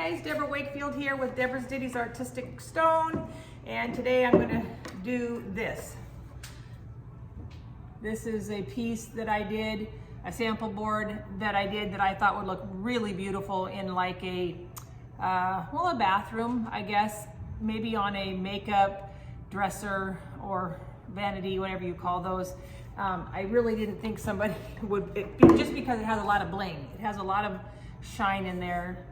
guys, Deborah Wakefield here with Deborah's Ditties Artistic Stone, and today I'm going to do this. This is a piece that I did, a sample board that I did that I thought would look really beautiful in like a, well, a bathroom, I guess, maybe on a makeup dresser or vanity, whatever you call those. I really didn't think somebody would, just because it has a lot of bling. It has a lot of shine in there,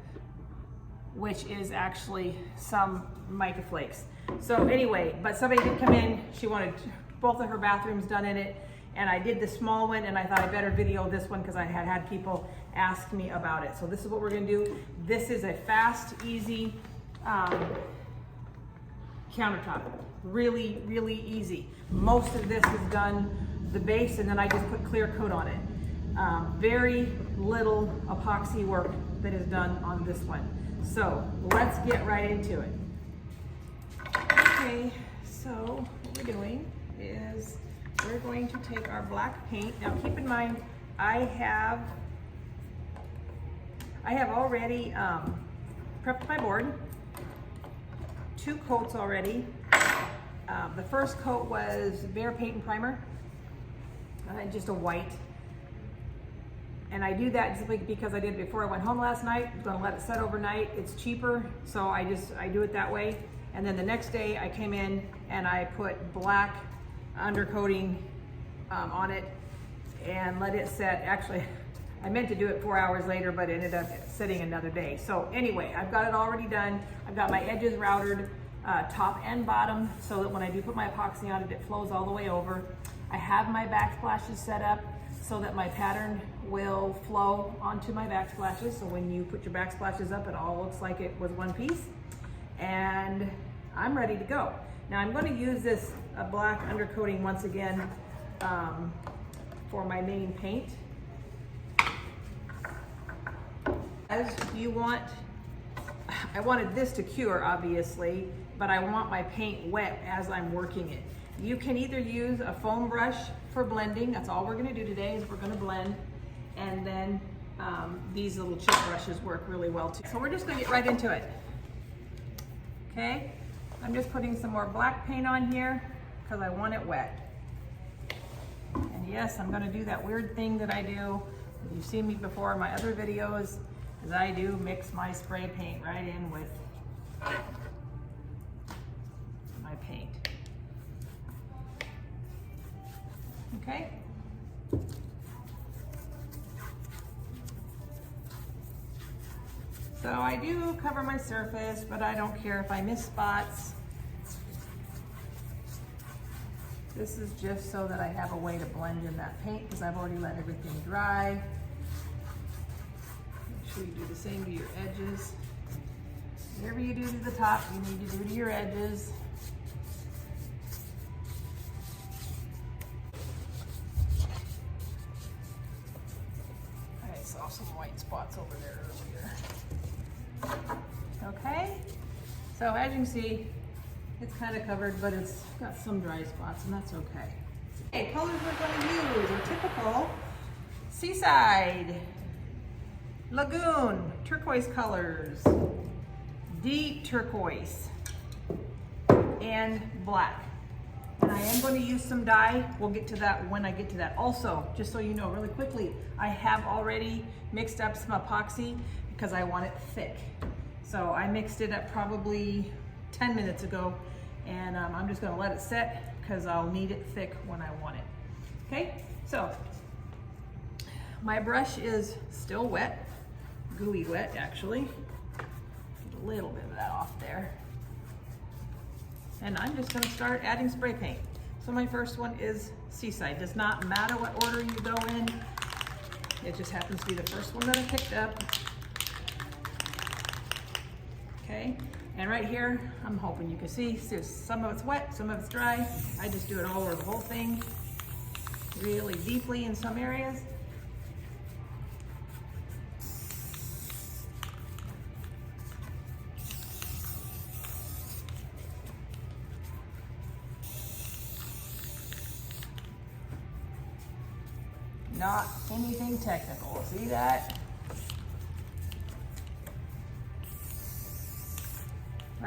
which is actually some mica flakes. So anyway, but somebody did come in, she wanted both of her bathrooms done in it, and I did the small one, and I thought I better video this one because I had people ask me about it. So this is what we're gonna do. This is a fast, easy countertop. Really, really easy. Most of this is done the base, and then I just put clear coat on it. Very little epoxy work that is done on this one. So let's get right into it. Okay, so what we're doing is we're going to take our black paint. Now keep in mind, I have already prepped my board. 2 coats already. The first coat was Bear Paint and Primer, just a white. And I do that just because I did it before I went home last night. I'm gonna let it set overnight. It's cheaper, so I do it that way. And then the next day I came in and I put black undercoating on it and let it set. Actually, I meant to do it 4 hours later, but it ended up sitting another day. So anyway, I've got it already done. I've got my edges routed, top and bottom, so that when I do put my epoxy on it, it flows all the way over. I have my backsplashes set up so that my pattern will flow onto my backsplashes. So when you put your backsplashes up, it all looks like it was one piece. And I'm ready to go. Now I'm going to use this black undercoating once again for my main paint. As you want, I wanted this to cure obviously, but I want my paint wet as I'm working it. You can either use a foam brush for blending. That's all we're going to do today, is we're going to blend. And then these little chip brushes work really well too. So we're just going to get right into it. Okay, I'm just putting some more black paint on here because I want it wet. And yes, I'm going to do that weird thing that I do. You've seen me before in my other videos, is I do mix my spray paint right in with my paint. Okay. So I do cover my surface, but I don't care if I miss spots. This is just so that I have a way to blend in that paint because I've already let everything dry. Make sure you do the same to your edges. Whatever you do to the top, you need to do to your edges. I saw some white spots over there earlier. Okay, so as you can see, it's kind of covered, but it's got some dry spots, and that's okay. Okay, colors we're going to use are typical seaside, lagoon, turquoise colors, deep turquoise, and black. And I am going to use some dye. We'll get to that when I get to that. Also, just so you know really quickly, I have already mixed up some epoxy because I want it thick. So I mixed it up probably 10 minutes ago, and I'm just going to let it set because I'll need it thick when I want it. Okay, so my brush is still wet, gooey wet actually. Get a little bit of that off there. And I'm just going to start adding spray paint. So my first one is Seaside. Does not matter what order you go in. It just happens to be the first one that I picked up. Okay, and right here, I'm hoping you can see, so some of it's wet, some of it's dry. I just do it all over the whole thing, really deeply in some areas. Not anything technical, see that?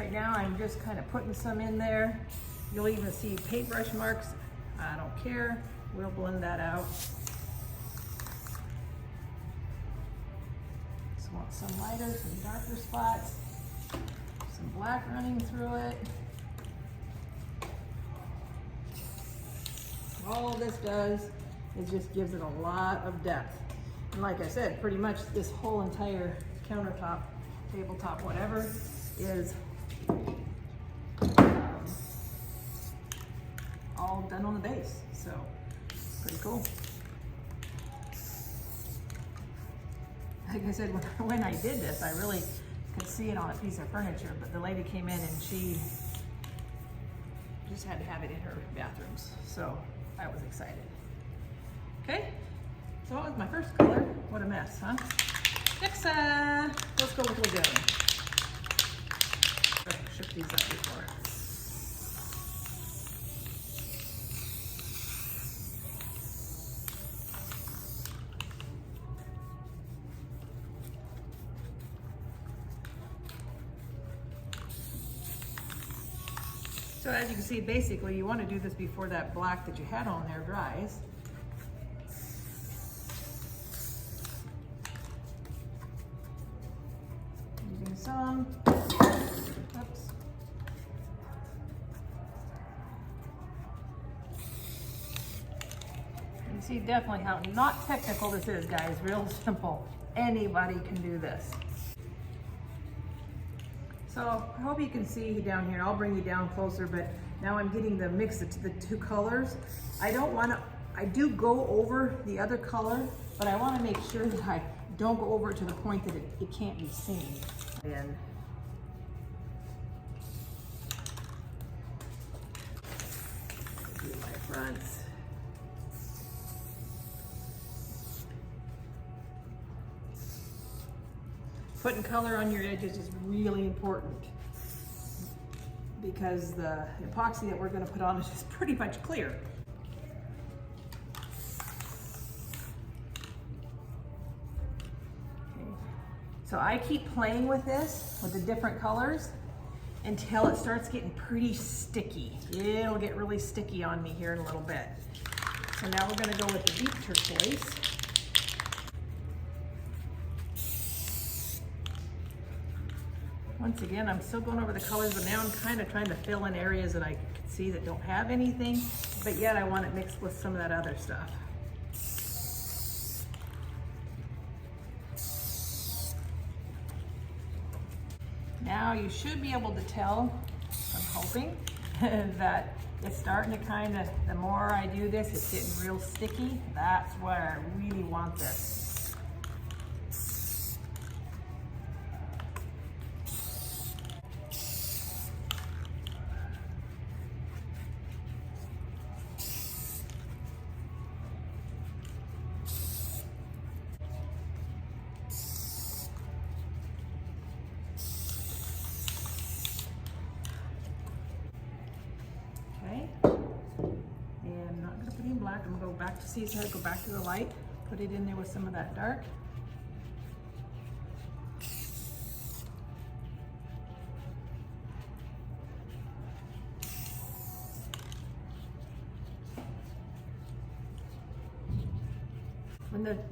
Right now I'm just kind of putting some in there. You'll even see paintbrush marks. I don't care. We'll blend that out. Just want some lighter, some darker spots, some black running through it. All this does is just gives it a lot of depth. And like I said, pretty much this whole entire countertop, tabletop, whatever, is all done on the base. So pretty cool. Like I said, when I did this, I really could see it on a piece of furniture, but the lady came in and she just had to have it in her bathrooms. So I was excited. Okay, so that was my first color. What a mess, huh? Next, let's go with Lagoon. Shook these up before. So as you can see, basically you want to do this before that black that you had on there dries. Using some, oops. You see definitely how not technical this is, guys, real simple. Anybody can do this. So I hope you can see down here. I'll bring you down closer, but now I'm getting the mix of the two colors. I do go over the other color, but I want to make sure that I don't go over it to the point that it can't be seen. And do my fronts. Putting color on your edges is really important because the epoxy that we're going to put on is pretty much clear. Okay. So I keep playing with this, with the different colors, until it starts getting pretty sticky. It'll get really sticky on me here in a little bit. So now we're going to go with the deep turquoise. Once again, I'm still going over the colors, but now I'm kind of trying to fill in areas that I can see that don't have anything, but yet I want it mixed with some of that other stuff. Now you should be able to tell, I'm hoping, that it's starting to kind of, the more I do this, it's getting real sticky. That's where I really want this. Black. I'm gonna go back to Seaside, go back to the light, put it in there with some of that dark.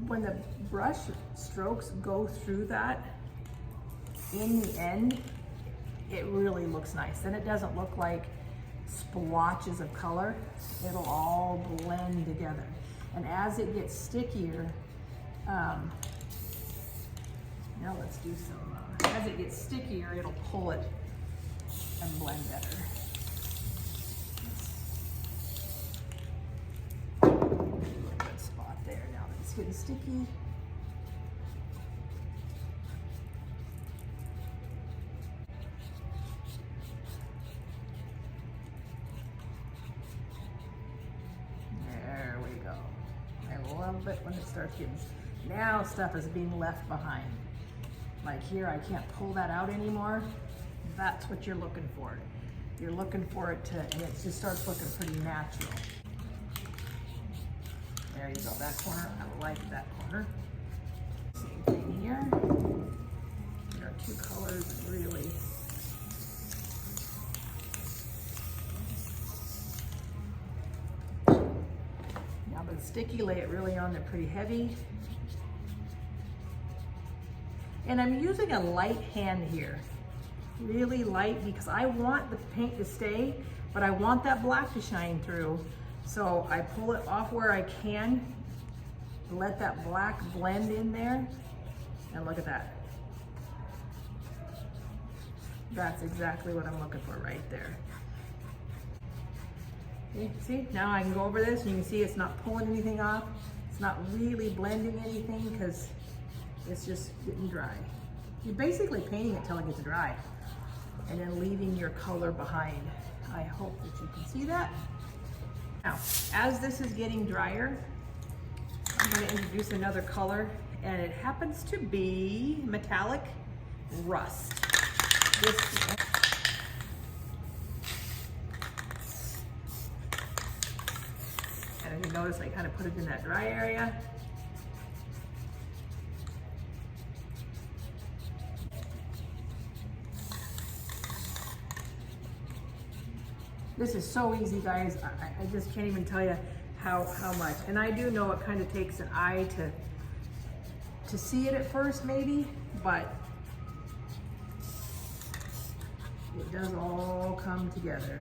When the brush strokes go through that, in the end, it really looks nice. Then it doesn't look like splotches of color. It'll all blend together. And as it gets stickier, now let's do some, as it gets stickier, it'll pull it and blend better. Good spot there now that it's getting sticky. Bit when it starts getting, now stuff is being left behind. Like here, I can't pull that out anymore. That's what you're looking for. You're looking for it to, and it just starts looking pretty natural. There you go, that corner, I like that corner. Same thing here. There are two colors that really and sticky, lay it really on there pretty heavy. And I'm using a light hand here, really light, because I want the paint to stay, but I want that black to shine through. So I pull it off where I can, let that black blend in there, and look at that. That's exactly what I'm looking for right there. See, now I can go over this and you can see it's not pulling anything off. It's not really blending anything because it's just getting dry. You're basically painting it till it gets dry and then leaving your color behind. I hope that you can see that. Now, as this is getting drier, I'm going to introduce another color, and it happens to be metallic rust. And if you notice, I kind of put it in that dry area. This is so easy, guys. I just can't even tell you how much. And I do know it kind of takes an eye to see it at first, maybe, but it does all come together.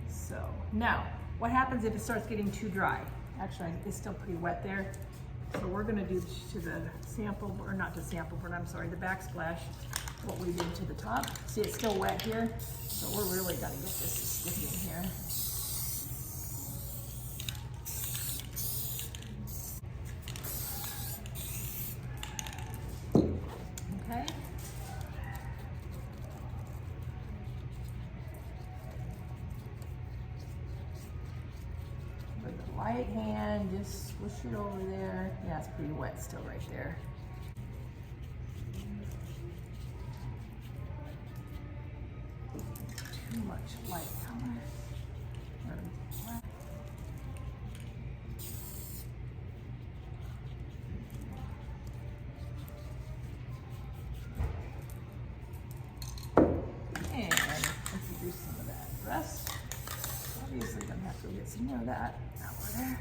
So now, what happens if it starts getting too dry? Actually, it's still pretty wet there. So we're gonna do to the sample, or not to sample, but I'm sorry, the backsplash, what we did to the top. See, it's still wet here, so we're really gonna get this sticky in here. Okay. With the light hand, just squish it over there. Yeah, it's pretty wet still right there. Too much light color. And introduce some of that rust. Obviously gonna have to get some more of that out of there.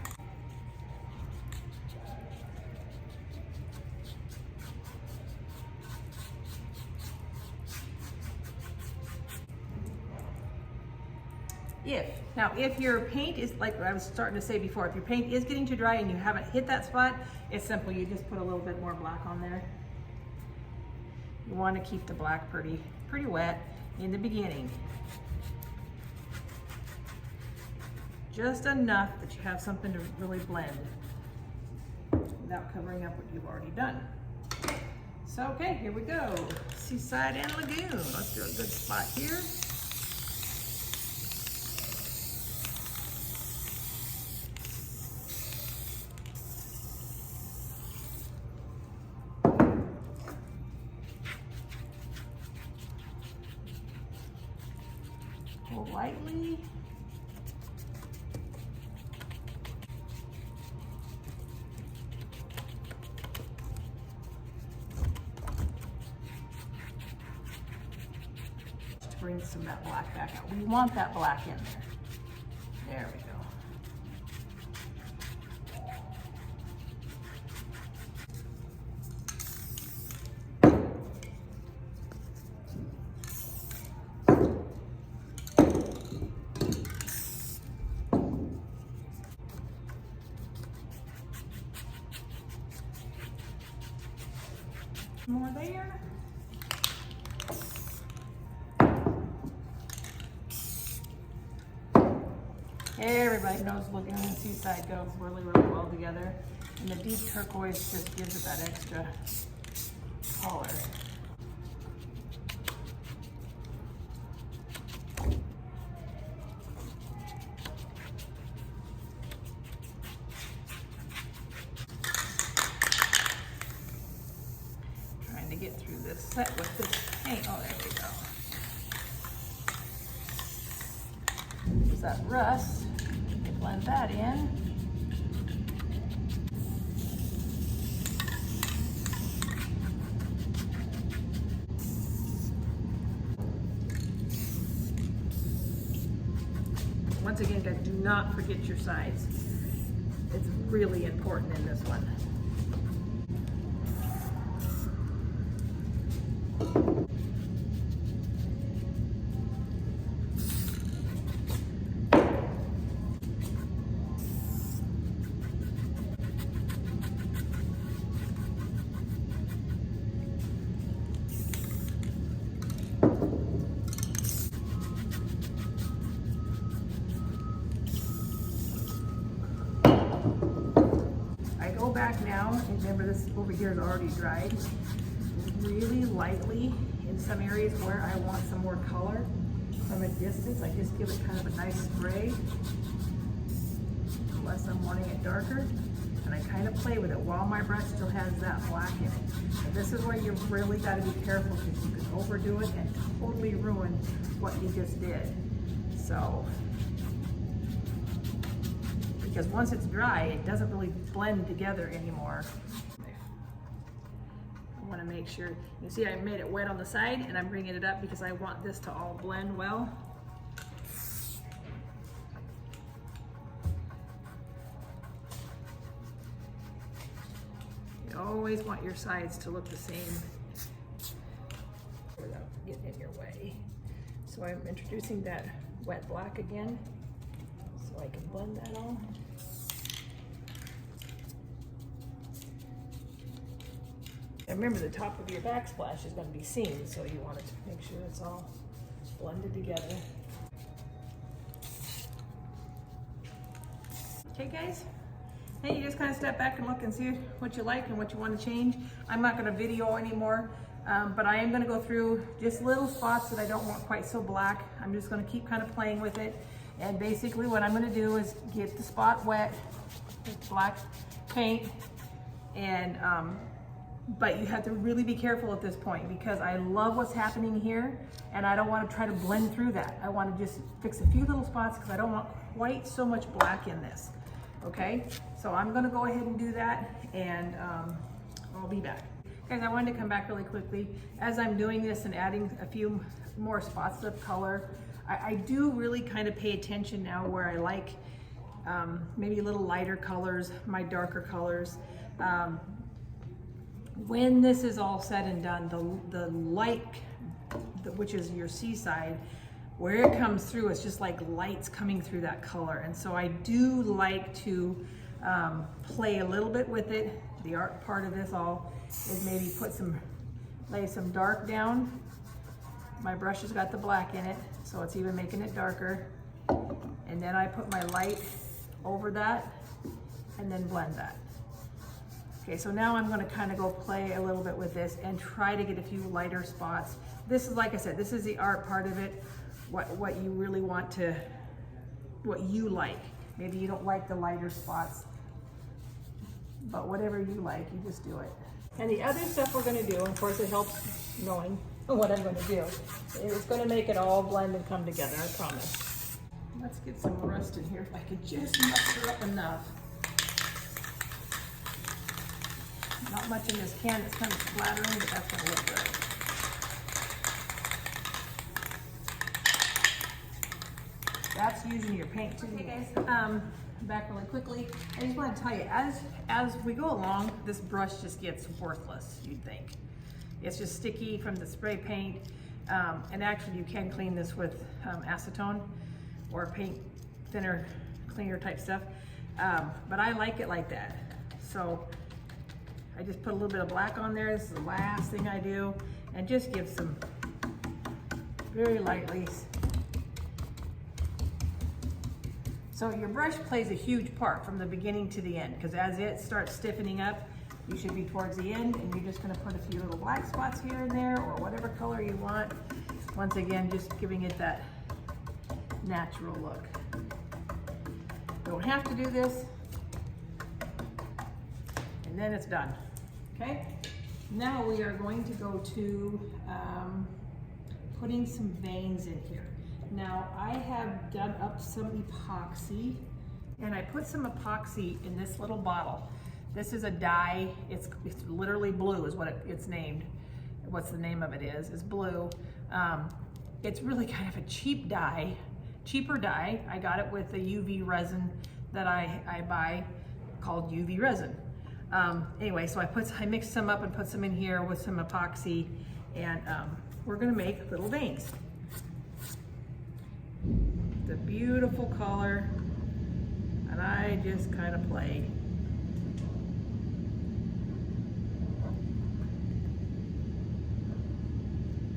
If your paint is, like I was starting to say before, if your paint is getting too dry and you haven't hit that spot, it's simple. You just put a little bit more black on there. You want to keep the black pretty wet in the beginning. Just enough that you have something to really blend without covering up what you've already done. So, okay, here we go. Seaside and Lagoon. Let's do a good spot here. Pull lightly. Bring some of that black back out. We want that black in there. There we go. More there. Everybody knows Lagoon and Seaside goes really well together. And the deep turquoise just gives it that extra color. Trying to get through this set with this paint. Oh, there we go. There's that rust. Blend that in. Once again, guys, do not forget your sides. It's really important in this one. Go back now, and remember this over here is already dried, really lightly in some areas where I want some more color from a distance. I just give it kind of a nice spray, unless I'm wanting it darker, and I kind of play with it while my brush still has that black in it. And this is where you really got to be careful, because you can overdo it and totally ruin what you just did. So, because once it's dry, it doesn't really blend together anymore. I want to make sure, you see I made it wet on the side, and I'm bringing it up because I want this to all blend well. You always want your sides to look the same without getting in your way. So I'm introducing that wet black again so I can blend that all. And remember, the top of your backsplash is going to be seen, so you want to make sure it's all blended together. Okay guys, hey, you just kind of step back and look and see what you like and what you want to change. I'm not going to video anymore, but I am going to go through just little spots that I don't want quite so black. I'm just going to keep kind of playing with it, and basically what I'm going to do is get the spot wet with black paint, and but you have to really be careful at this point, because I love what's happening here and I don't want to try to blend through that. I want to just fix a few little spots because I don't want quite so much black in this. Okay, so I'm going to go ahead and do that, and I'll be back. Guys, I wanted to come back really quickly. As I'm doing this and adding a few more spots of color, I do really kind of pay attention now where I like maybe a little lighter colors, my darker colors. When this is all said and done, the light, which is your seaside, where it comes through, it's just like lights coming through that color. And so I do like to play a little bit with it. The art part of this all is maybe lay some dark down. My brush has got the black in it, so it's even making it darker. And then I put my light over that and then blend that. Okay, so now I'm going to kind of go play a little bit with this and try to get a few lighter spots. This is, like I said, this is the art part of it, what you really want to, what you like. Maybe you don't like the lighter spots, but whatever you like, you just do it. And the other stuff we're going to do, and of course it helps knowing what I'm going to do, is going to make it all blend and come together, I promise. Let's get some rust in here if I could just muster up enough. Not much in this can, it's kind of splattering, but that's gonna look good. That's using your paint too. Okay guys, back really quickly. I just want to tell you, as we go along, this brush just gets worthless, you'd think. It's just sticky from the spray paint, and actually you can clean this with acetone or paint thinner, cleaner type stuff, but I like it like that. So I just put a little bit of black on there. This is the last thing I do, and just give some very lightly. So your brush plays a huge part from the beginning to the end, because as it starts stiffening up, you should be towards the end, and you're just going to put a few little black spots here and there, or whatever color you want. Once again, just giving it that natural look. Don't have to do this, and then it's done. Okay, now we are going to go to putting some veins in here. Now I have done up some epoxy, and I put some epoxy in this little bottle. This is a dye, it's literally blue is what it's named. What's the name of it is blue. It's really kind of a cheap dye, cheaper dye. I got it with the UV resin that I buy. called UV resin. Anyway, so I mixed some up and put some in here with some epoxy, and we're gonna make little veins. It's a beautiful color, and I just kind of play.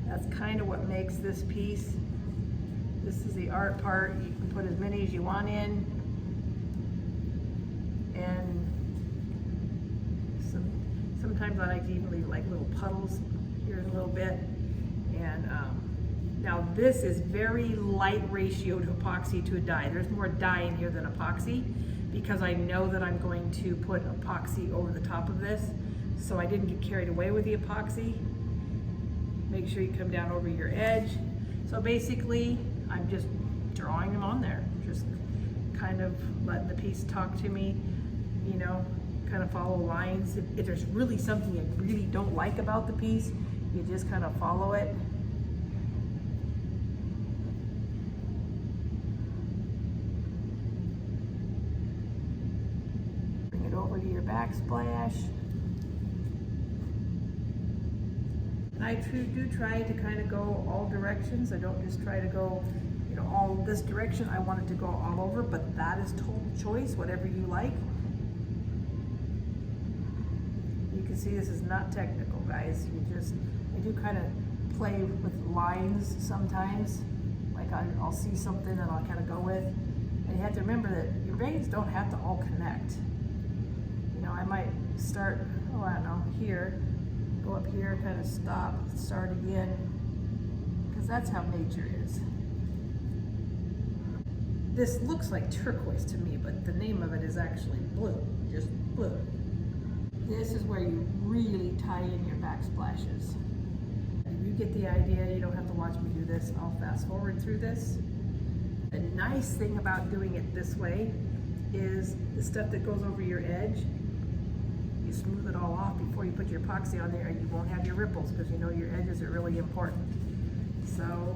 That's kind of what makes this piece. This is the art part. You can put as many as you want in. And sometimes I like to even leave like little puddles here in a little bit. And now this is very light ratio to epoxy to a dye. There's more dye in here than epoxy because I know that I'm going to put epoxy over the top of this. So I didn't get carried away with the epoxy. Make sure you come down over your edge. So basically, I'm just drawing them on there. Just kind of letting the piece talk to me, you know, kind of follow lines. If there's really something you really don't like about the piece, you just kind of follow it. Bring it over to your backsplash. And I do try to kind of go all directions. I don't just try to go, you know, all this direction. I want it to go all over, but that is total choice, whatever you like. You can see this is not technical, guys. I do kind of play with lines sometimes. Like I'll see something that I'll kind of go with. And you have to remember that your veins don't have to all connect. You know, I might start, oh, I don't know, here. Go up here, kind of stop, start again, because that's how nature is. This looks like turquoise to me, but the name of it is actually blue, just blue. This is where you really tie in your backsplashes. You get the idea, you don't have to watch me do this. I'll fast forward through this. The nice thing about doing it this way is the stuff that goes over your edge, you smooth it all off before you put your epoxy on there, and you won't have your ripples because you know your edges are really important. So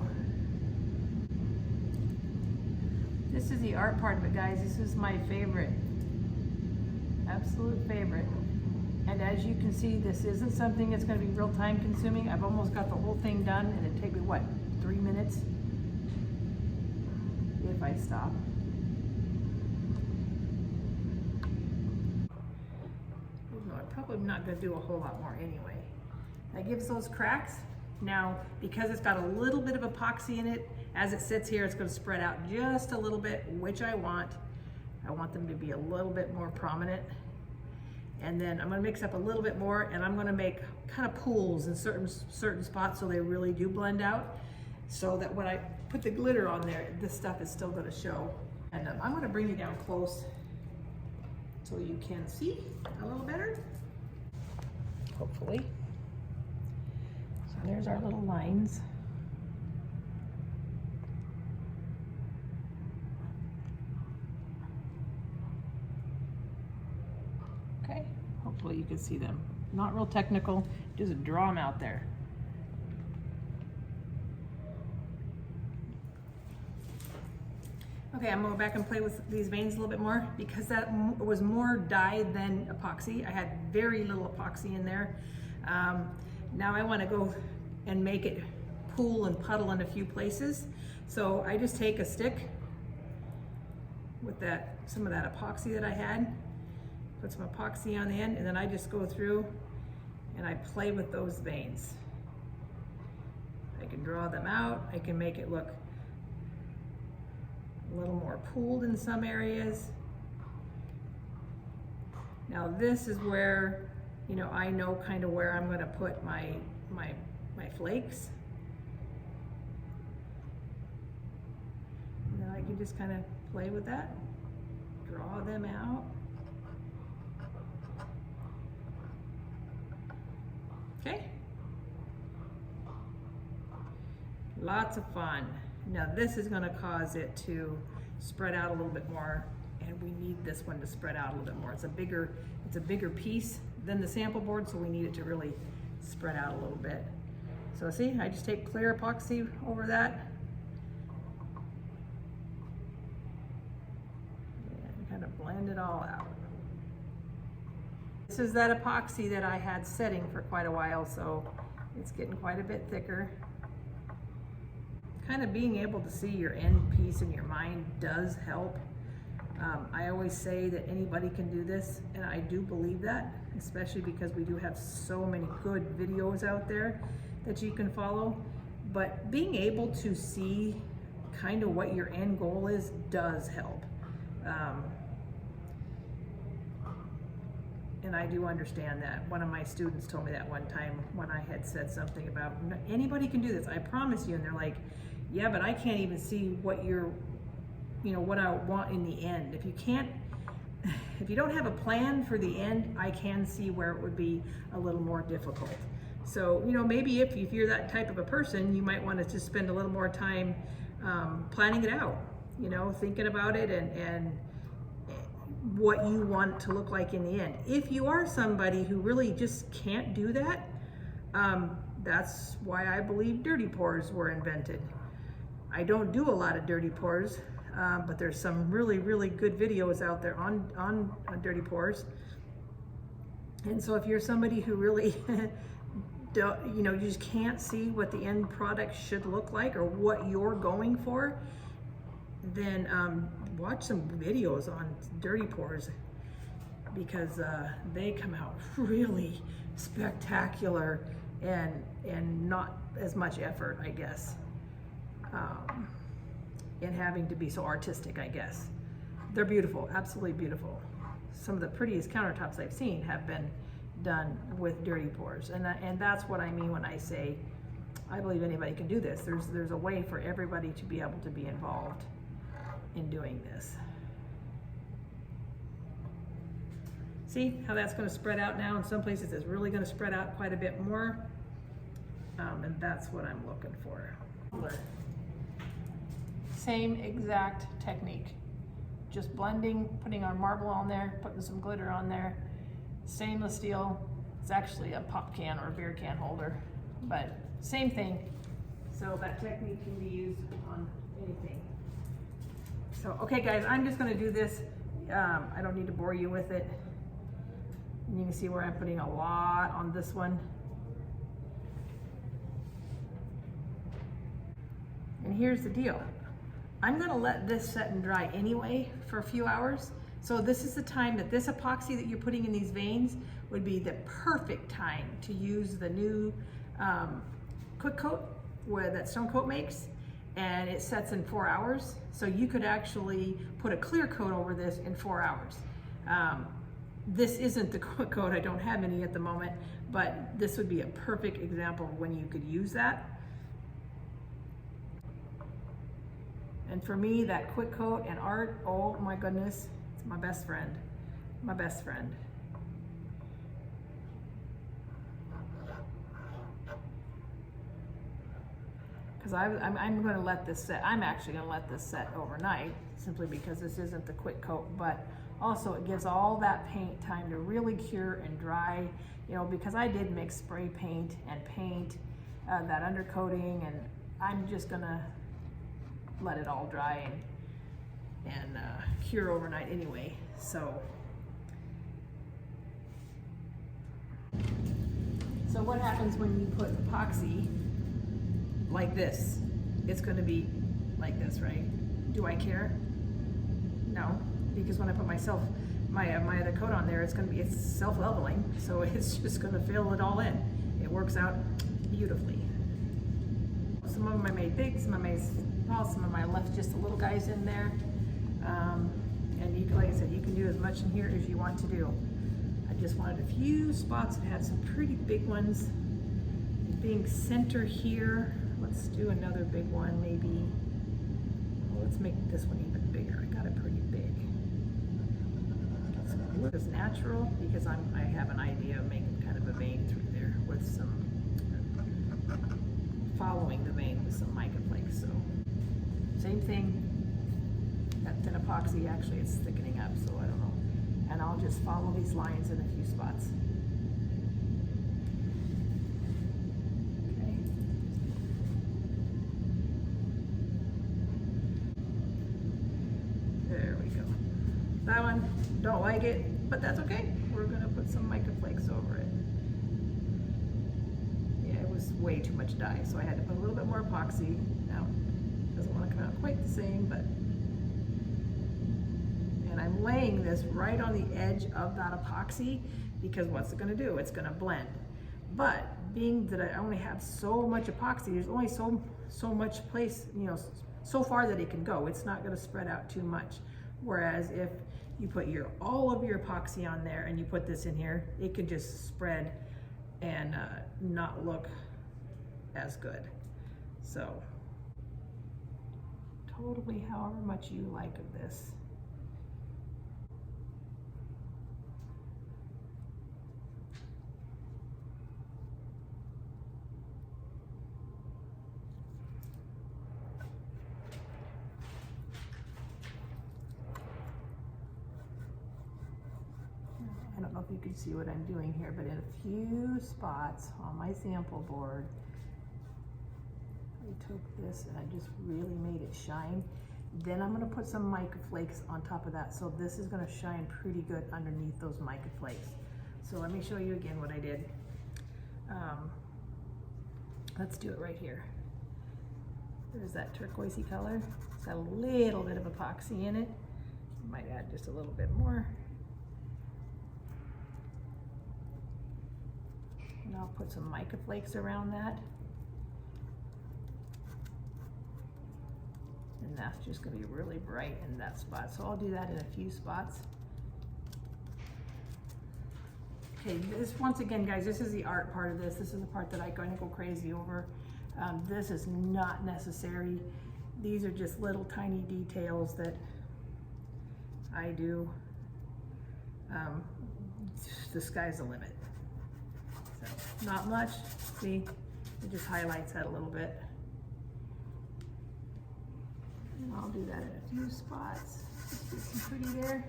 this is the art part of it, guys. This is my favorite, absolute favorite. And as you can see, this isn't something that's going to be real time consuming. I've almost got the whole thing done, and it'd take me what, 3 minutes if I stop. Probably not going to do a whole lot more anyway. That gives those cracks. Now, because it's got a little bit of epoxy in it, as it sits here, it's going to spread out just a little bit, which I want. I want them to be a little bit more prominent. And then I'm going to mix up a little bit more, and I'm going to make kind of pools in certain spots so they really do blend out, so that when I put the glitter on there, this stuff is still going to show. And I'm going to bring you down close so you can see a little better. Hopefully. So there's our little lines. Okay, hopefully you can see them. Not real technical, just draw them out there. Okay, I'm gonna go back and play with these veins a little bit more because that was more dye than epoxy. I had very little epoxy in there. Now I wanna go and make it pool and puddle in a few places. So I just take a stick with some of that epoxy that I had, put some epoxy on the end, and then I just go through and I play with those veins. I can draw them out, I can make it look a little more pooled in some areas. Now this is where, you know, I know kind of where I'm going to put my flakes. And then I can just kind of play with that, draw them out. Okay. Lots of fun. Now this is going to cause it to spread out a little bit more, and we need this one to spread out a little bit more. It's a bigger piece than the sample board, so we need it to really spread out a little bit. So see, I just take clear epoxy over that and kind of blend it all out. This is that epoxy that I had setting for quite a while, so it's getting quite a bit thicker. Kind of being able to see your end piece in your mind does help. I always say that anybody can do this, and I do believe that, especially because we do have so many good videos out there that you can follow. But being able to see kind of what your end goal is does help. And I do understand that. One of my students told me that one time when I had said something about anybody can do this, I promise you. And they're like, yeah, but I can't even see what what I want in the end. If you don't have a plan for the end, I can see where it would be a little more difficult. So, maybe if you're that type of a person, you might want to just spend a little more time planning it out, thinking about it and what you want to look like in the end. If you are somebody who really just can't do that, that's why I believe dirty pours were invented. I don't do a lot of dirty pours, but there's some really, really good videos out there on dirty pours. And so if you're somebody who really you just can't see what the end product should look like or what you're going for, then watch some videos on dirty pours, because they come out really spectacular and not as much effort, I guess, in having to be so artistic, I guess. They're beautiful, absolutely beautiful. Some of the prettiest countertops I've seen have been done with dirty pours, and that's what I mean when I say I believe anybody can do this. There's a way for everybody to be able to be involved in doing this. See how that's going to spread out now? In some places it's really going to spread out quite a bit more, and that's what I'm looking for. Same exact technique, just blending, putting our marble on there, putting some glitter on there. Stainless steel. It's actually a pop can or a beer can holder, but same thing. So that technique can be used on anything. So, okay guys, I'm just gonna do this. I don't need to bore you with it. And you can see where I'm putting a lot on this one. And here's the deal. I'm gonna let this set and dry anyway for a few hours. So this is the time that this epoxy that you're putting in these veins would be the perfect time to use the new quick coat that Stone Coat makes, and it sets in 4 hours. So you could actually put a clear coat over this in 4 hours. This isn't the quick coat, I don't have any at the moment, but this would be a perfect example of when you could use that. And for me, that quick coat and art, oh my goodness, it's my best friend, my best friend. Because I'm going to let this set, I'm actually going to let this set overnight, simply because this isn't the quick coat, but also it gives all that paint time to really cure and dry, because I did mix spray paint and paint, that undercoating, and I'm just going to let it all dry and cure overnight anyway. So what happens when you put epoxy like this? It's going to be like this, right? Do I care? No, because when I put my other coat on there, it's self-leveling, so it's just going to fill it all in. It works out beautifully. Some of them I made big, some I made small, some of them I left just the little guys in there. And you can, like I said, you can do as much in here as you want to do. I just wanted a few spots that had some pretty big ones. Being center here, let's do another big one maybe. Well, let's make this one even bigger. I got it pretty big. So it is natural because I have an idea of making kind of a vein through there with some, following the vein with some mica flakes. So same thing. That thin epoxy, actually it's thickening up, so I don't know. And I'll just follow these lines in a few spots. Okay. There we go. That one, don't like it, but that's okay. We're gonna put some mica flakes over it. Yeah, it was way too much dye, so I had to put a little bit more epoxy. Now, it doesn't want to come out quite the same, but, and I'm laying this right on the edge of that epoxy because what's it gonna do? It's gonna blend. But being that I only have so much epoxy, there's only so much place, you know, so far that it can go. It's not gonna spread out too much. Whereas if you put all of your epoxy on there and you put this in here, it could just spread and not look as good. So totally however much you like of this. I don't know if you can see what I'm doing here, but in a few spots on my sample board, I took this and I just really made it shine. Then I'm gonna put some mica flakes on top of that. So this is gonna shine pretty good underneath those mica flakes. So let me show you again what I did. Let's do it right here. There's that turquoisey color. It's got a little bit of epoxy in it. Might add just a little bit more. And I'll put some mica flakes around that. And that's just gonna be really bright in that spot. So I'll do that in a few spots. Okay, this, once again, guys, this is the art part of this. This is the part that I'm gonna go crazy over. This is not necessary. These are just little tiny details that I do. The sky's the limit. So, not much, see? It just highlights that a little bit. And I'll do that in a few spots. Just get some pretty there.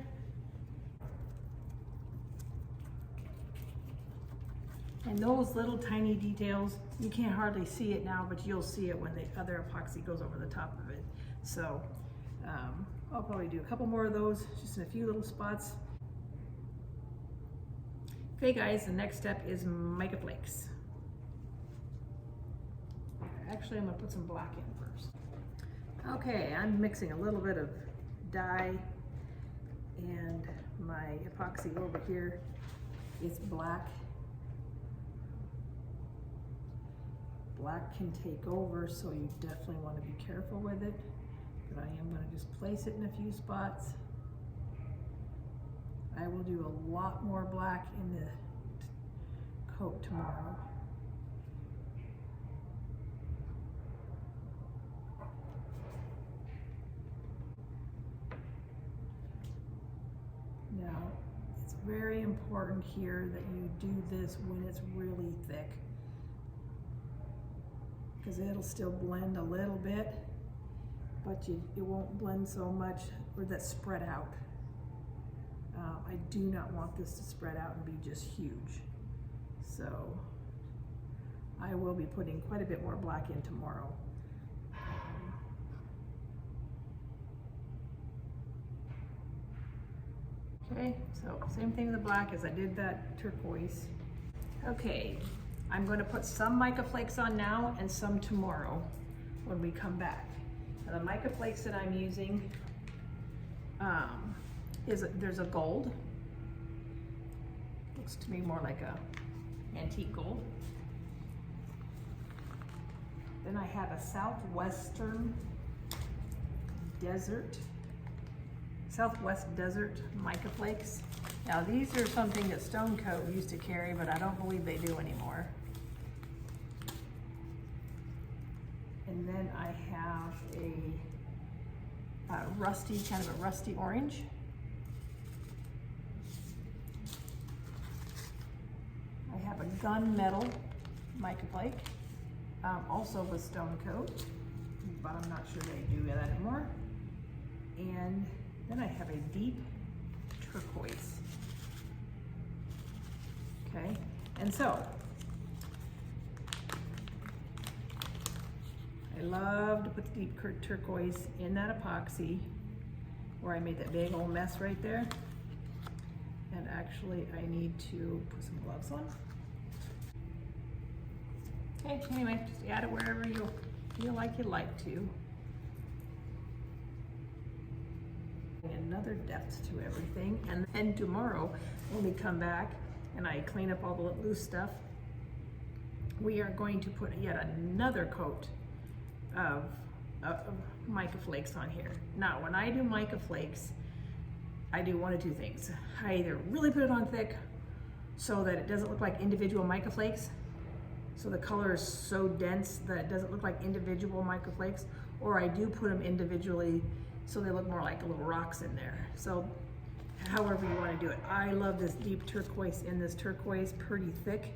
And those little tiny details, you can't hardly see it now, but you'll see it when the other epoxy goes over the top of it. So I'll probably do a couple more of those, just in a few little spots. Okay guys, the next step is mica flakes. Actually, I'm gonna put some black in first. Okay, I'm mixing a little bit of dye and my epoxy over here is black. Black can take over, so you definitely want to be careful with it. But I am going to just place it in a few spots. I will do a lot more black in the coat tomorrow. Now, it's very important here that you do this when it's really thick, because it'll still blend a little bit, but it won't blend so much or that spread out. I do not want this to spread out and be just huge. So I will be putting quite a bit more black in tomorrow. Okay, so same thing with the black as I did that turquoise. Okay, I'm going to put some mica flakes on now and some tomorrow when we come back. Now, the mica flakes that I'm using there's a gold. Looks to me more like a antique gold. Then I have a Southwest Desert mica flakes. Now these are something that Stone Coat used to carry, but I don't believe they do anymore. And then I have a rusty, kind of a rusty orange. I have a gunmetal mica flake, also with Stone Coat, but I'm not sure they do that anymore. And then I have a deep turquoise. Okay, and so I love to put the deep turquoise in that epoxy where I made that big old mess right there. And actually I need to put some gloves on. Okay, anyway, just add it wherever you feel like you'd like to. Another depth to everything. And then tomorrow, when we come back and I clean up all the loose stuff, we are going to put yet another coat of mica flakes on here. Now, when I do mica flakes, I do one of two things. I either really put it on thick so that it doesn't look like individual mica flakes, so the color is so dense that it doesn't look like individual mica flakes, or I do put them individually so they look more like little rocks in there. So however you want to do it. I love this deep turquoise in this turquoise, pretty thick,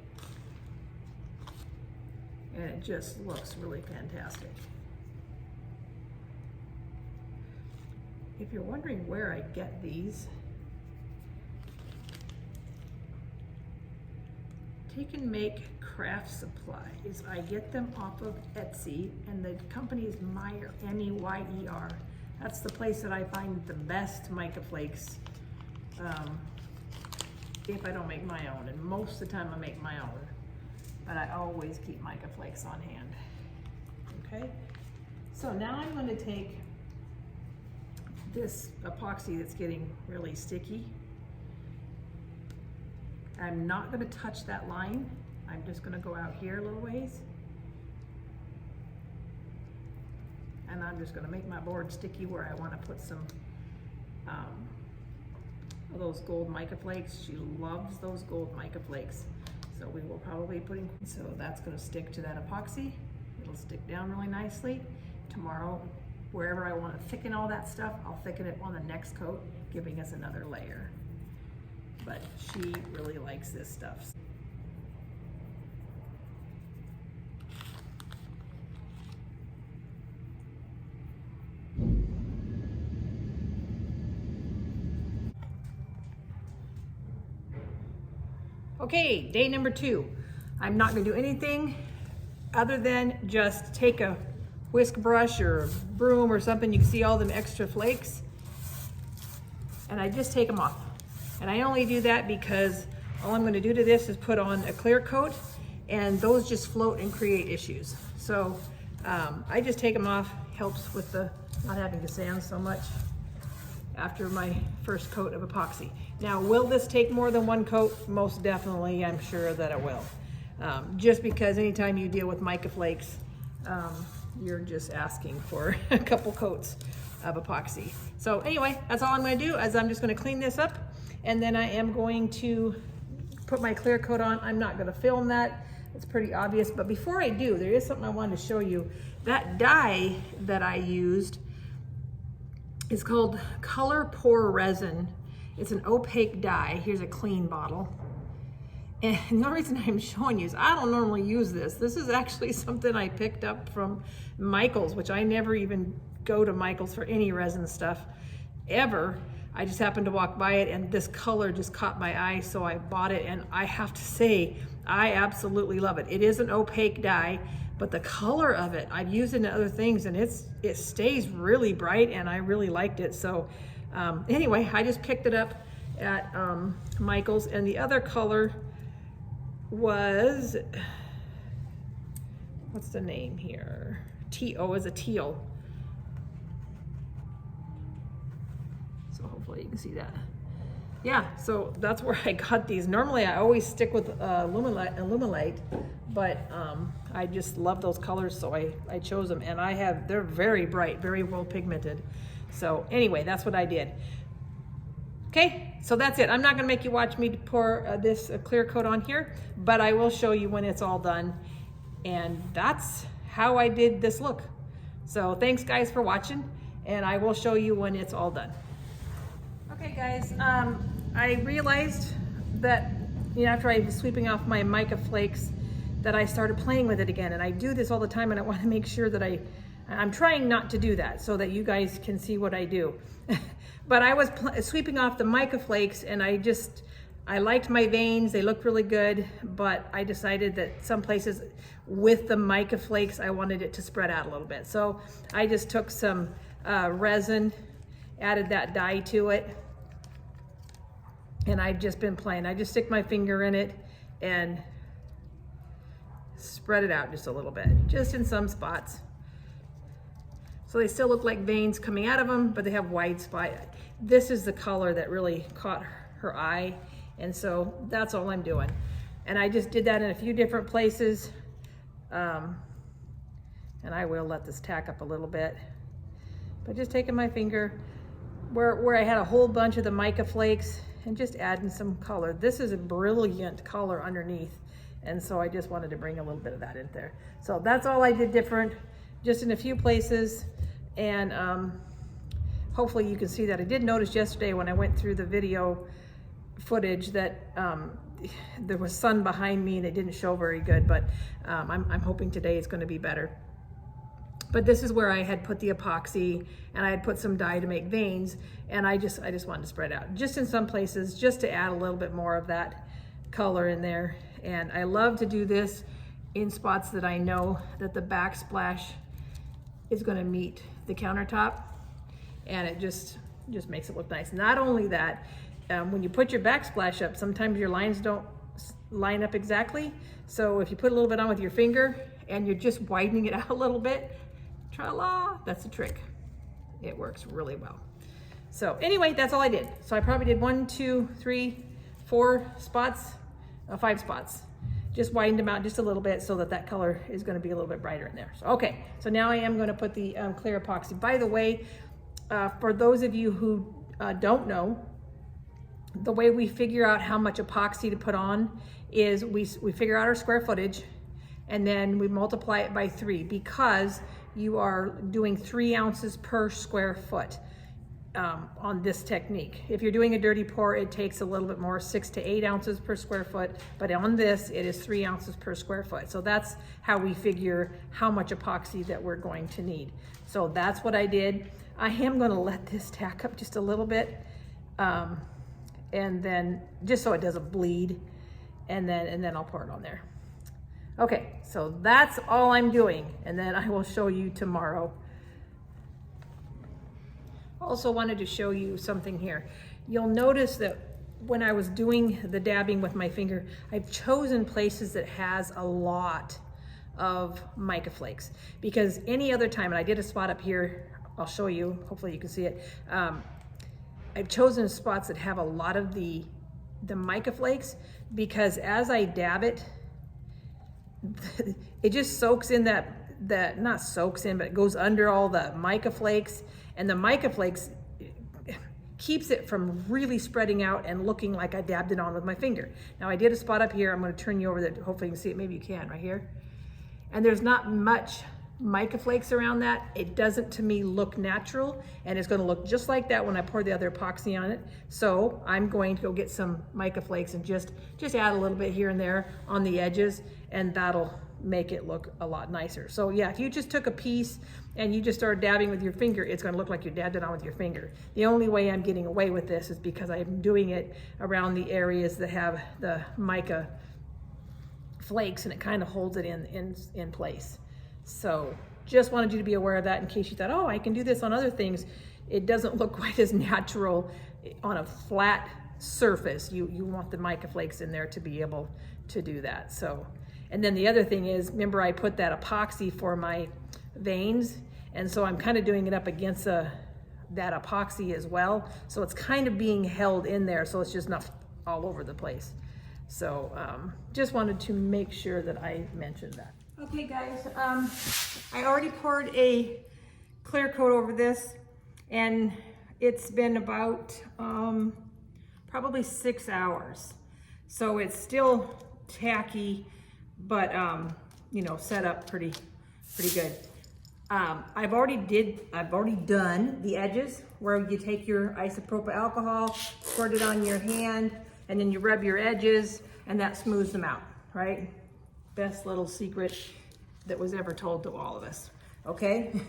and it just looks really fantastic. If you're wondering where I get these, Take and Make craft supplies. I get them off of Etsy, and the company is Meyer, M-E-Y-E-R. That's the place that I find the best mica flakes, if I don't make my own, and most of the time I make my own, but I always keep mica flakes on hand. Okay, so now I'm going to take this epoxy that's getting really sticky. I'm not going to touch that line. I'm just going to go out here a little ways, and I'm just going to make my board sticky where I want to put some of those gold mica flakes. She loves those gold mica flakes, so we will probably put in, so that's going to stick to that epoxy. It'll stick down really nicely. Tomorrow, wherever I want to thicken all that stuff, I'll thicken it on the next coat, giving us another layer. But she really likes this stuff. Okay, day number 2. I'm not going to do anything other than just take a whisk brush or a broom or something. You can see all them extra flakes, and I just take them off. And I only do that because all I'm going to do to this is put on a clear coat, and those just float and create issues. So I just take them off. Helps with the not having to sand so much after my first coat of epoxy. Now, will this take more than one coat? Most definitely, I'm sure that it will. Just because anytime you deal with mica flakes, you're just asking for a couple coats of epoxy. So anyway, that's all I'm going to do, is I'm just going to clean this up, and then I am going to put my clear coat on. I'm not going to film that. It's pretty obvious, but before I do, there is something I wanted to show you. That dye that I used is called Color Pour Resin. It's an opaque dye. Here's a clean bottle. And the only reason I'm showing you is I don't normally use this. This is actually something I picked up from Michael's, which I never even go to Michael's for any resin stuff ever. I just happened to walk by it, and this color just caught my eye, so I bought it, and I have to say, I absolutely love it. It is an opaque dye, but the color of it, I've used it in other things, and it stays really bright, and I really liked it. So anyway, I just picked it up at Michael's, and the other color was, what's the name here? T-O is a teal. So hopefully you can see that. Yeah, so that's where I got these. Normally I always stick with Illuminate, but I just love those colors, so I chose them, and they're very bright, very well pigmented. So anyway, that's what I did. Okay, so that's it. I'm not gonna make you watch me pour this clear coat on here, but I will show you when it's all done, and that's how I did this look. So thanks guys for watching, and I will show you when it's all done. Okay guys, I realized that after I was sweeping off my mica flakes that I started playing with it again, and I do this all the time, and I want to make sure that I'm trying not to do that so that you guys can see what I do. But I was sweeping off the mica flakes, and I liked my veins. They looked really good, but I decided that some places with the mica flakes, I wanted it to spread out a little bit. So I just took some resin added that dye to it. And I've just been playing. I just stick my finger in it and spread it out just a little bit, just in some spots. So they still look like veins coming out of them, but they have wide spot. This is the color that really caught her eye. And so that's all I'm doing. And I just did that in a few different places. And I will let this tack up a little bit. But just taking my finger where I had a whole bunch of the mica flakes and just adding some color. This is a brilliant color underneath. And so I just wanted to bring a little bit of that in there. So that's all I did different, just in a few places. And hopefully you can see that. I did notice yesterday when I went through the video footage that there was sun behind me and it didn't show very good, but I'm hoping today it's going to be better. But this is where I had put the epoxy and I had put some dye to make veins, and I just wanted to spread out just in some places just to add a little bit more of that color in there. And I love to do this in spots that I know that the backsplash is going to meet the countertop, and it just makes it look nice. Not only that, when you put your backsplash up, sometimes your lines don't line up exactly. So if you put a little bit on with your finger and you're just widening it out a little bit, tra-la, that's the trick. It works really well. So anyway, that's all I did. So I probably did 1, 2, 3, 4 spots, 5 spots. Just widened them out just a little bit so that that color is going to be a little bit brighter in there. So, okay, so now I am going to put the clear epoxy. By the way, for those of you who don't know, the way we figure out how much epoxy to put on is we figure out our square footage and then we multiply it by 3, because you are doing 3 ounces per square foot on this technique. If you're doing a dirty pour, it takes a little bit more, 6 to 8 ounces per square foot, but on this it is 3 ounces per square foot. So that's how we figure how much epoxy that we're going to need. So that's what I did. I am going to let this tack up just a little bit, and then just so it doesn't bleed, and then I'll pour it on there. Okay, so that's all I'm doing, and then I will show you tomorrow. Also wanted to show you something here. You'll notice that when I was doing the dabbing with my finger, I've chosen places that has a lot of mica flakes, because any other time, and I did a spot up here, I'll show you, hopefully you can see it. I've chosen spots that have a lot of the mica flakes, because as I dab it, it just soaks in that not soaks in, but it goes under all the mica flakes, and the mica flakes keeps it from really spreading out and looking like I dabbed it on with my finger. Now I did a spot up here. I'm going to turn you over there. Hopefully you can see it. Maybe you can right here. And there's not much mica flakes around that. It doesn't, to me, look natural, and it's going to look just like that when I pour the other epoxy on it. So I'm going to go get some mica flakes and just add a little bit here and there on the edges, and that'll make it look a lot nicer. So yeah, if you just took a piece and you just started dabbing with your finger, it's going to look like you dabbed it on with your finger. The only way I'm getting away with this is because I'm doing it around the areas that have the mica flakes, and it kind of holds it in place. So just wanted you to be aware of that in case you thought, oh, I can do this on other things. It doesn't look quite as natural on a flat surface. You want the mica flakes in there to be able to do that. So, and then the other thing is, remember I put that epoxy for my veins, and so I'm kind of doing it up against that epoxy as well. So it's kind of being held in there, so it's just not all over the place. So just wanted to make sure that I mentioned that. Okay guys, I already poured a clear coat over this, and it's been about probably 6 hours. So it's still tacky, but you know, set up pretty good. I've already done the edges where you take your isopropyl alcohol, squirt it on your hand, and then you rub your edges, and that smooths them out, right? Best little secret that was ever told to all of us, okay?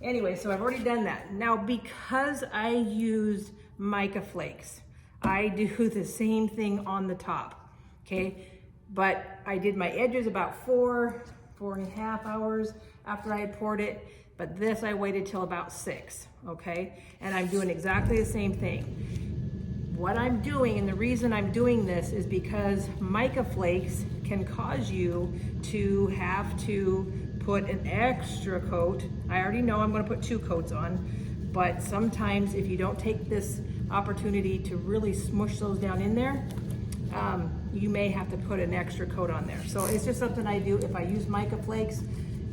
Anyway, so I've already done that. Now, because I use mica flakes, I do the same thing on the top, okay? But I did my edges about 4.5 hours after I had poured it. but this I waited till about 6, okay? And I'm doing exactly the same thing. What I'm doing, and the reason I'm doing this is because mica flakes can cause you to have to put an extra coat. I already know I'm gonna put 2 coats on, but sometimes if you don't take this opportunity to really smush those down in there, you may have to put an extra coat on there. So it's just something I do if I use mica flakes,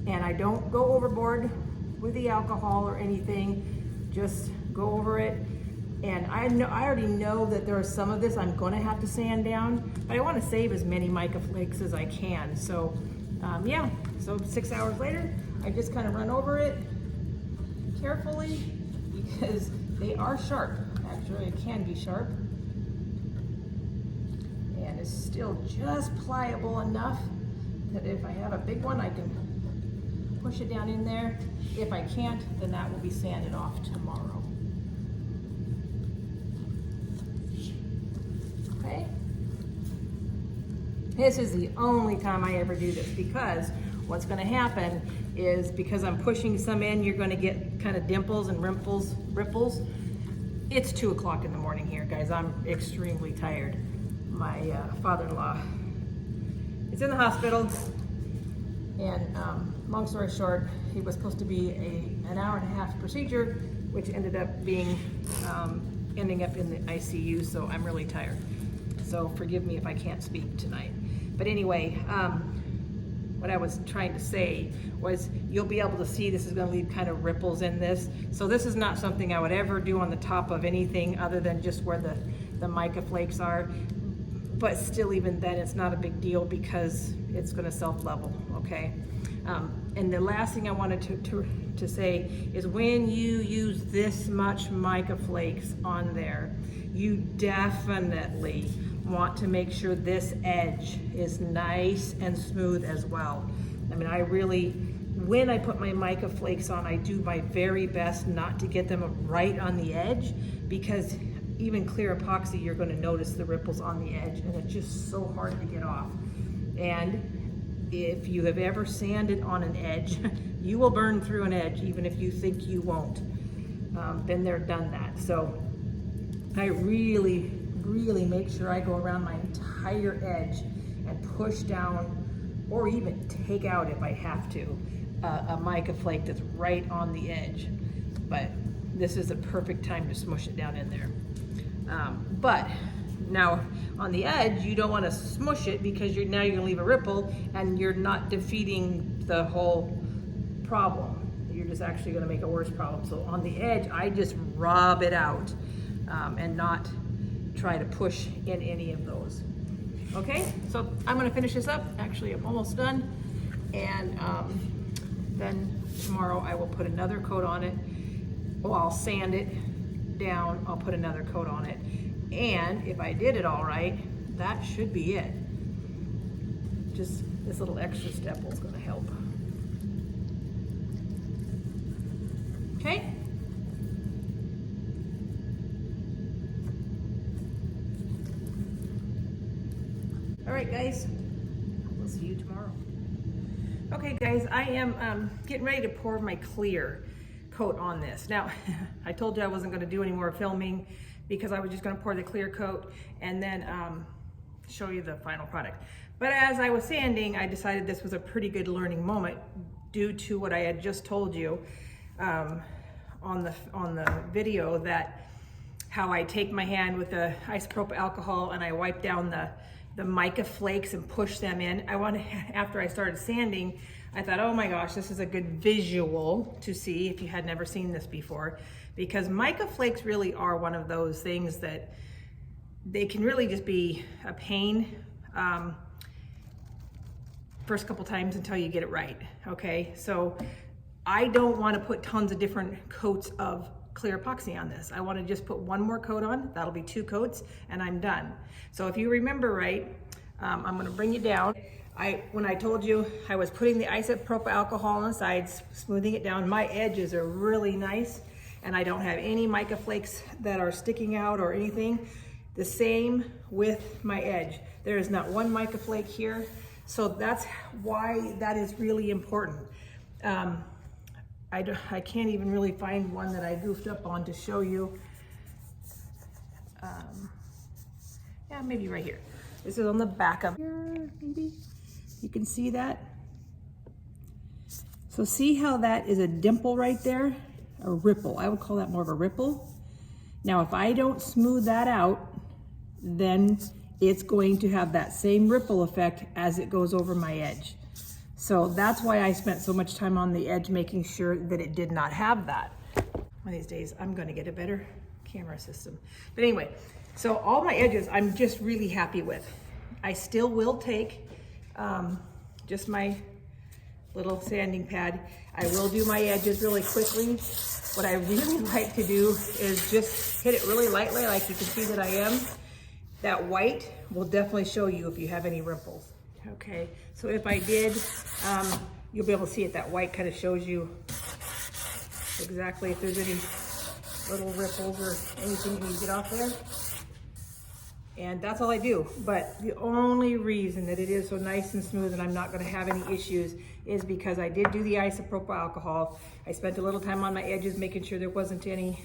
and I don't go overboard with the alcohol or anything, just go over it. And I already know that there is some of this I'm gonna have to sand down, but I wanna save as many mica flakes as I can. So yeah, so 6 hours later, I just kind of run over it carefully because they are sharp. Actually, it can be sharp. And it's still just pliable enough that if I have a big one, I can push it down in there. If I can't, then that will be sanded off tomorrow. Okay? This is the only time I ever do this, because what's gonna happen is, because I'm pushing some in, you're gonna get kind of dimples and ripples. It's 2 o'clock in the morning here, guys. I'm extremely tired. My father-in-law is in the hospital, and long story short, he was supposed to be an hour-and-a-half procedure, which ended up being ending up in the ICU. So I'm really tired. So forgive me if I can't speak tonight. But anyway, what I was trying to say was, you'll be able to see this is going to leave kind of ripples in this. So this is not something I would ever do on the top of anything other than just where the mica flakes are. But still, even then, it's not a big deal because it's going to self-level, okay? And the last thing I wanted to say is, when you use this much mica flakes on there, you definitely want to make sure this edge is nice and smooth as well. I mean, when I put my mica flakes on, I do my very best not to get them right on the edge, because even clear epoxy, you're going to notice the ripples on the edge, and it's just so hard to get off. And if you have ever sanded on an edge, you will burn through an edge, even if you think you won't. Been there, done that. So I really make sure I go around my entire edge and push down, or even take out if I have to, a mica flake that's right on the edge. But this is a perfect time to smush it down in there. But now on the edge, you don't want to smush it, because now you're gonna leave a ripple, and you're not defeating the whole problem. You're just actually gonna make a worse problem. So on the edge, I just rub it out, and not try to push in any of those. Okay, so I'm gonna finish this up. Actually, I'm almost done. And then tomorrow I will put another coat on it. Well, I'll sand it down, I'll put another coat on it. And if I did it all right, that should be it. Just this little extra step is gonna help. Okay? All right, guys, we'll see you tomorrow. Okay, guys, I am getting ready to pour my clear coat on this. Now, I told you I wasn't gonna do any more filming because I was just gonna pour the clear coat and then show you the final product. But as I was sanding, I decided this was a pretty good learning moment due to what I had just told you on the video, that how I take my hand with the isopropyl alcohol and I wipe down the mica flakes and push them in. After I started sanding, I thought, oh my gosh, this is a good visual to see if you had never seen this before, because mica flakes really are one of those things that they can really just be a pain first couple times until you get it right, okay? So I don't want to put tons of different coats of clear epoxy on this. I want to just put one more coat on. That'll be 2 coats and I'm done. So if you remember right, I'm going to bring you down. When I told you I was putting the isopropyl alcohol on the sides, smoothing it down, my edges are really nice and I don't have any mica flakes that are sticking out or anything. The same with my edge. There is not one mica flake here. So that's why that is really important. I can't even really find one that I goofed up on to show you. Yeah, maybe right here. This is on the back of here, maybe. You can see that. So see how that is a dimple right there? A ripple. I would call that more of a ripple. Now, if I don't smooth that out, then it's going to have that same ripple effect as it goes over my edge. So that's why I spent so much time on the edge making sure that it did not have that. One of these days, I'm gonna get a better camera system. But anyway, so all my edges, I'm just really happy with. I still will take just my little sanding pad. I will do my edges really quickly. What I really like to do is just hit it really lightly, like you can see that I am. That white will definitely show you if you have any ripples. Okay, so if I did, you'll be able to see it. That white kind of shows you exactly if there's any little ripples or anything you need to get off there. And that's all I do. But the only reason that it is so nice and smooth and I'm not gonna have any issues is because I did do the isopropyl alcohol. I spent a little time on my edges making sure there wasn't any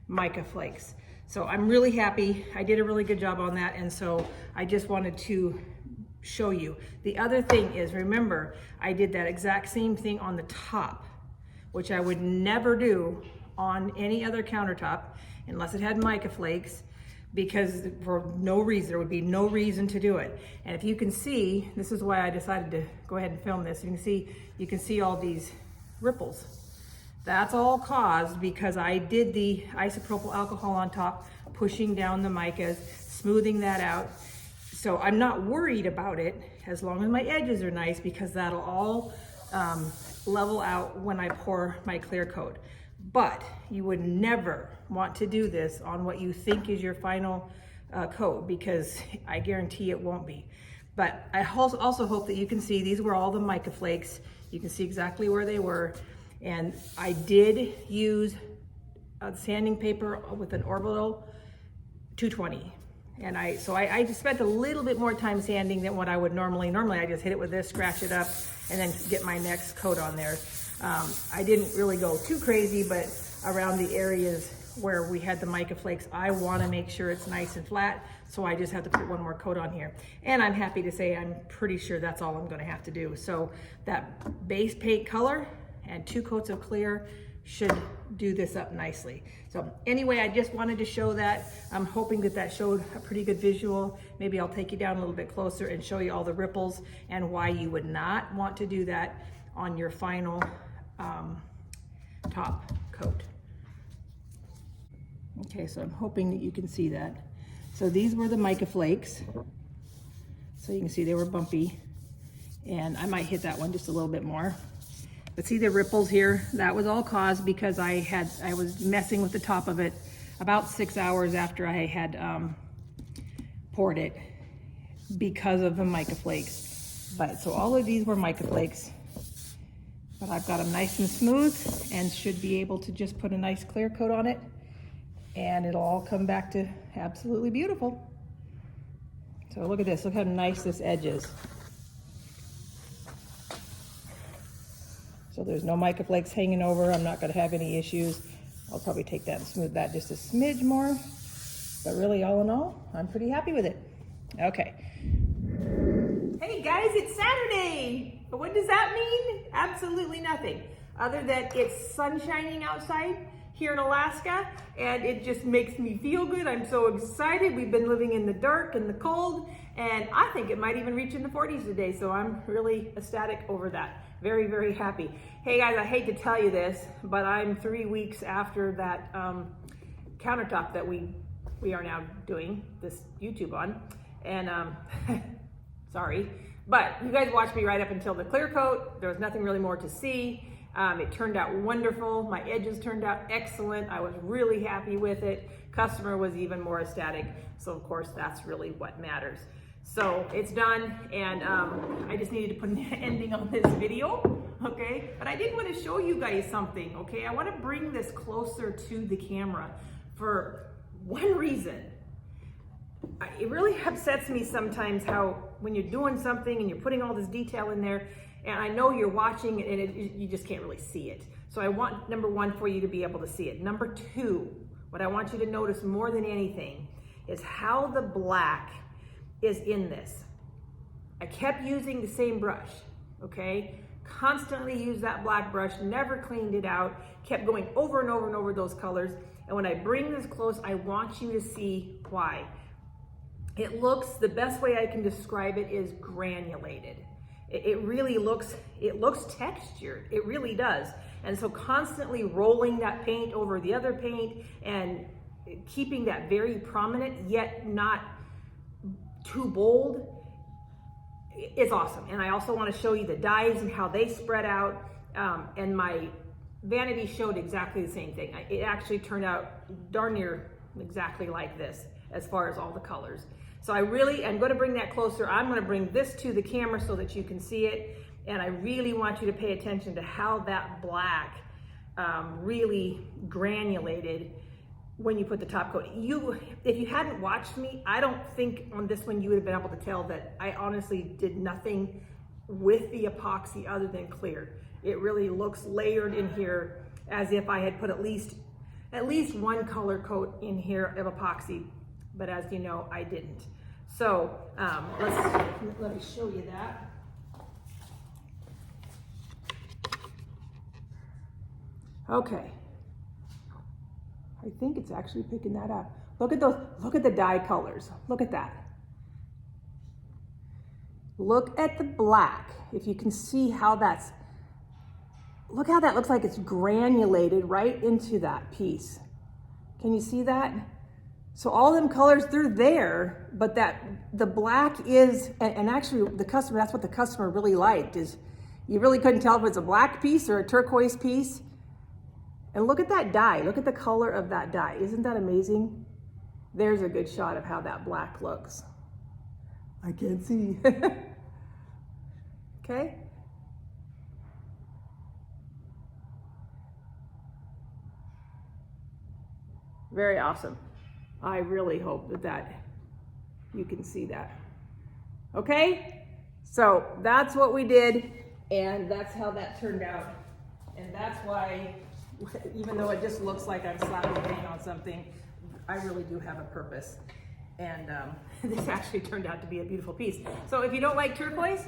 mica flakes. So I'm really happy. I did a really good job on that. And so I just wanted to show you. The other thing is, remember, I did that exact same thing on the top, which I would never do on any other countertop unless it had mica flakes, because for no reason, there would be no reason to do it. And if you can see, this is why I decided to go ahead and film this. You can see all these ripples. That's all caused because I did the isopropyl alcohol on top, pushing down the micas, smoothing that out. So I'm not worried about it as long as my edges are nice, because that'll all level out when I pour my clear coat. But you would never want to do this on what you think is your final coat, because I guarantee it won't be. But I also hope that you can see these were all the mica flakes. You can see exactly where they were. And I did use a sanding paper with an orbital 220. And I just spent a little bit more time sanding than what I would normally. Normally I just hit it with this, scratch it up, and then get my next coat on there. I didn't really go too crazy, but around the areas where we had the mica flakes, I want to make sure it's nice and flat, so I just have to put one more coat on here. And I'm happy to say I'm pretty sure that's all I'm going to have to do. So that base paint color and 2 coats of clear should do this up nicely. So anyway, I just wanted to show that. I'm hoping that that showed a pretty good visual. Maybe I'll take you down a little bit closer and show you all the ripples and why you would not want to do that on your final top coat. Okay, so I'm hoping that you can see that. So these were the mica flakes. So you can see they were bumpy, and I might hit that one just a little bit more. But see the ripples here? That was all caused because I was messing with the top of it about 6 hours after I had poured it because of the mica flakes. But so all of these were mica flakes, but I've got them nice and smooth and should be able to just put a nice clear coat on it, and it'll all come back to absolutely beautiful. So look at this, look how nice this edge is. So there's no mica flakes hanging over. I'm not gonna have any issues. I'll probably take that and smooth that just a smidge more. But really, all in all, I'm pretty happy with it. Okay. Hey guys, it's Saturday. But what does that mean? Absolutely nothing. Other than it's sun shining outside here in Alaska, and it just makes me feel good. I'm so excited. We've been living in the dark and the cold, and I think it might even reach in the 40s today, so I'm really ecstatic over that. Very, very happy. Hey guys, I hate to tell you this, but I'm 3 weeks after that countertop that we are now doing this YouTube on, and sorry, but you guys watched me right up until the clear coat. There was nothing really more to see. It turned out wonderful. My edges turned out excellent. I was really happy with it. Customer was even more ecstatic. So of course, that's really what matters. So it's done, and I just needed to put an ending on this video, okay? But I did want to show you guys something, okay? I want to bring this closer to the camera for one reason. It really upsets me sometimes how when you're doing something and you're putting all this detail in there And I know you're watching and you just can't really see it. So I want, number one, for you to be able to see it. Number two, what I want you to notice more than anything is how the black is in this. I kept using the same brush, okay? Constantly used that black brush, never cleaned it out, kept going over and over and over those colors. And when I bring this close, I want you to see why. It looks, the best way I can describe it is granulated. It really looks, it looks textured, it really does. And so constantly rolling that paint over the other paint and keeping that very prominent yet not too bold is awesome. And I also want to show you the dyes and how they spread out. And my vanity showed exactly the same thing. It actually turned out darn near exactly like this as far as all the colors. So I'm going to bring that closer. I'm going to bring this to the camera so that you can see it. And I really want you to pay attention to how that black really granulated when you put the top coat. If you hadn't watched me, I don't think on this one you would have been able to tell that I honestly did nothing with the epoxy other than clear. It really looks layered in here as if I had put at least one color coat in here of epoxy, but as you know, I didn't. So let me show you that. Okay. I think it's actually picking that up. Look at those, look at the dye colors. Look at that. Look at the black. If you can see how that's, look how that looks like it's granulated right into that piece. Can you see that? So all them colors, they're there, but the black is, and actually the customer, that's what the customer really liked, is you really couldn't tell if it's a black piece or a turquoise piece. And look at that dye. Look at the color of that dye. Isn't that amazing? There's a good shot of how that black looks. I can't see. Okay? Very awesome. I really hope that you can see that. Okay? So that's what we did, and that's how that turned out. And that's why, even though it just looks like I'm slapping paint on something, I really do have a purpose. And this actually turned out to be a beautiful piece. So if you don't like turquoise,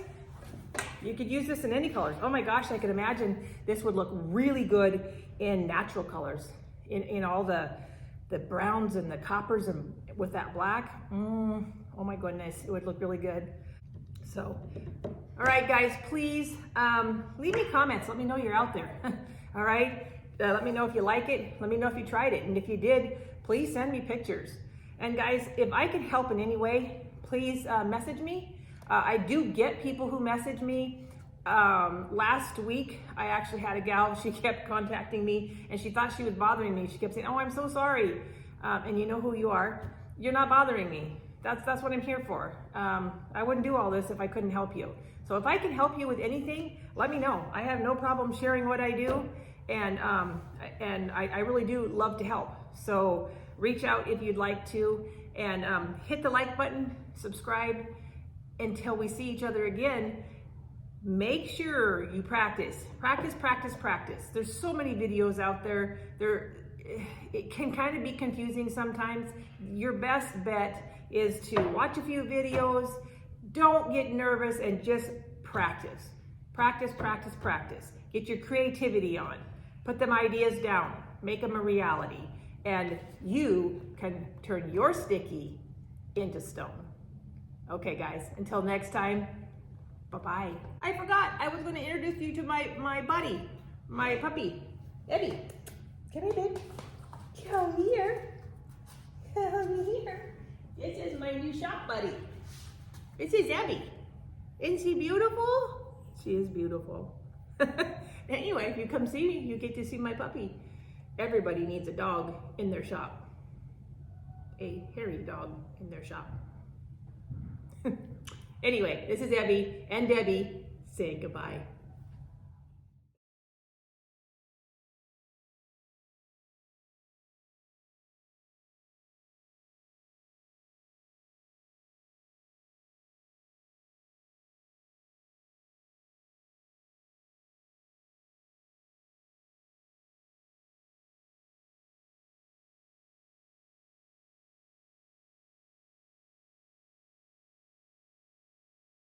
you could use this in any colors. Oh my gosh, I could imagine this would look really good in natural colors, in all the browns and the coppers and with that black. Oh my goodness, it would look really good. So, all right guys, please leave me comments. Let me know you're out there. All right, let me know if you like it. Let me know if you tried it. And if you did, please send me pictures. And guys, if I can help in any way, please message me. I do get people who message me. Last week, I actually had a gal, she kept contacting me and she thought she was bothering me. She kept saying, oh, I'm so sorry. And you know who you are. You're not bothering me. That's what I'm here for. I wouldn't do all this if I couldn't help you. So if I can help you with anything, let me know. I have no problem sharing what I do. And I really do love to help. So reach out if you'd like to, and hit the like button, subscribe. Until we see each other again, make sure you practice. Practice, practice, practice. There's so many videos out there. It can kind of be confusing sometimes. Your best bet is to watch a few videos, don't get nervous, and just practice. Practice, practice, practice. Get your creativity on. Put them ideas down. Make them a reality. And you can turn your sticky into stone. Okay guys, until next time, bye-bye. I forgot, I was gonna introduce you to my buddy, my puppy, Eddie. Come here, babe. Come here. Come here. This is my new shop buddy. This is Abby. Isn't she beautiful? She is beautiful. Anyway, if you come see me, you get to see my puppy. Everybody needs a dog in their shop. A hairy dog in their shop. Anyway, this is Abby and Debbie saying goodbye.